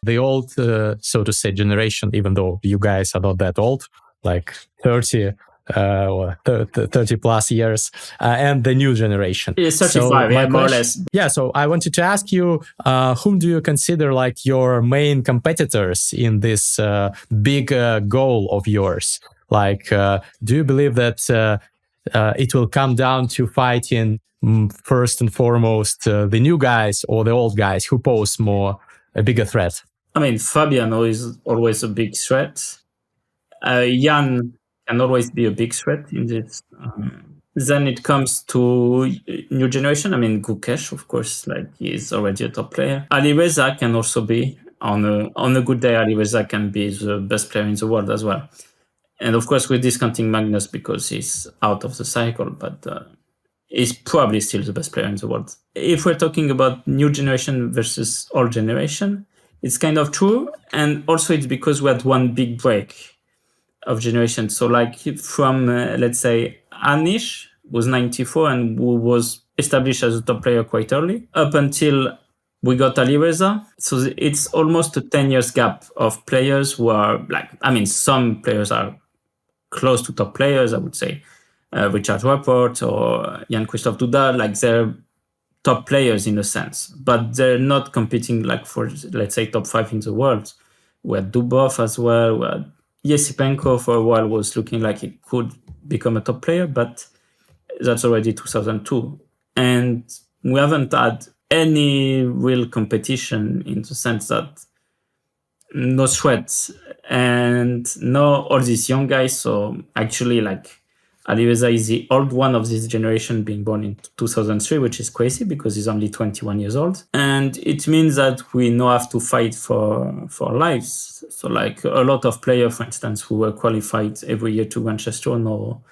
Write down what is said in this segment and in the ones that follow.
the old, so to say, generation, even though you guys are not that old, like 30 or 30 plus years, and the new generation. It's 35, yeah, more or less. Yeah, so I wanted to ask you, whom do you consider like your main competitors in this big goal of yours? Like, do you believe that it will come down to fighting first and foremost the new guys or the old guys who pose a bigger threat? I mean, Fabiano is always a big threat. Jan can always be a big threat in this. Then it comes to new generation. I mean, Gukesh, of course, like he's already a top player. Alireza can also be on a good day. Alireza can be the best player in the world as well. And of course, we're discounting Magnus because he's out of the cycle, but he's probably still the best player in the world. If we're talking about new generation versus old generation, it's kind of true. And also it's because we had one big break of generation. So like from, let's say, Anish was 94 and who was established as a top player quite early, up until we got Alireza. So it's almost a 10 years gap of players who are like, I mean, some players are close to top players, I would say. Richard Rapport or Jan-Christophe Duda, like they're top players in a sense, but they're not competing like for, let's say, top 5 in the world. We had Dubov as well. We had Yesipenko for a while was looking like he could become a top player, but that's already 2002. And we haven't had any real competition in the sense that no threats and no all these young guys. So actually, like, Alireza is the old one of this generation, being born in 2003, which is crazy because he's only 21 years old. And it means that we now have to fight for our lives. So like a lot of players, for instance, who were qualified every year to Manchester no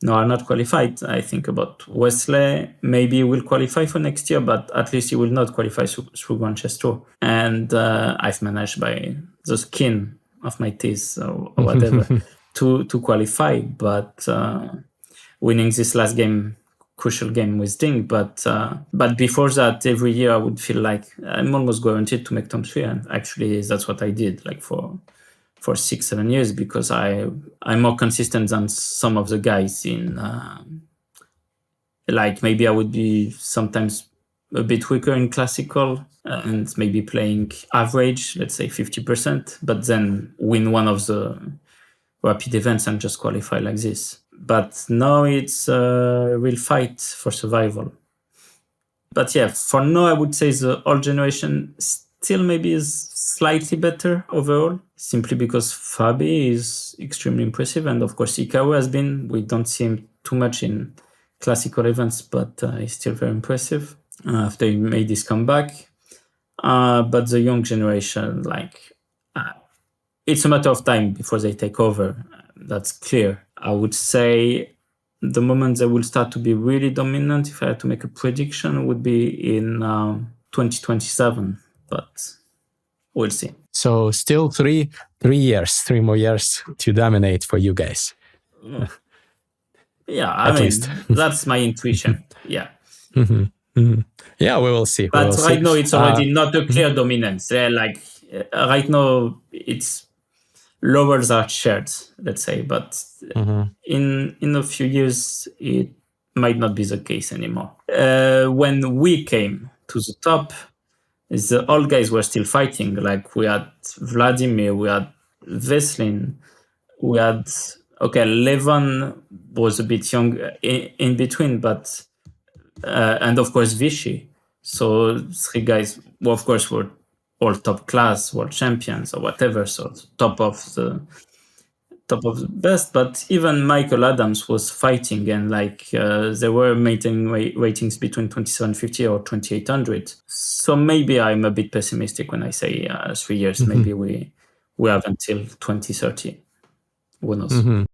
are not qualified. I think about Wesley, maybe he will qualify for next year, but at least he will not qualify through Manchester. And I've managed by the skin of my teeth or whatever to qualify, but winning this last game, crucial game with Ding. But before that, every year I would feel like I'm almost guaranteed to make top 3. And actually that's what I did like for 6-7 years, because I'm more consistent than some of the guys in like maybe I would be sometimes a bit weaker in classical and maybe playing average, let's say 50%, but then win one of the rapid events and just qualify like this. But now it's a real fight for survival. But yeah, for now, I would say the old generation still maybe is slightly better overall, simply because Fabi is extremely impressive. And of course, Ikaru has been. We don't see him too much in classical events, but he's still very impressive after he made his comeback. But the young generation, like, it's a matter of time before they take over. That's clear. I would say the moment they will start to be really dominant, if I had to make a prediction, would be in 2027. But we'll see. So still 3 more years to dominate for you guys. Yeah, I mean, that's my intuition. Yeah. Mm-hmm. Mm-hmm. Yeah, we will see. But right now, it's already not a clear dominance. Like right now, it's levels are shared, let's say. But in a few years, it might not be the case anymore. When we came to the top, the old guys were still fighting. Like we had Vladimir, we had Veslin, we had Levon was a bit young in between, but and of course Vichy. So 3 guys, well, of course, were all top class, world champions or whatever. So top of the best. But even Michael Adams was fighting, and like they were maintaining ratings between 2750 or 2800. So maybe I'm a bit pessimistic when I say 3 years. Maybe we have until 2030. Who knows?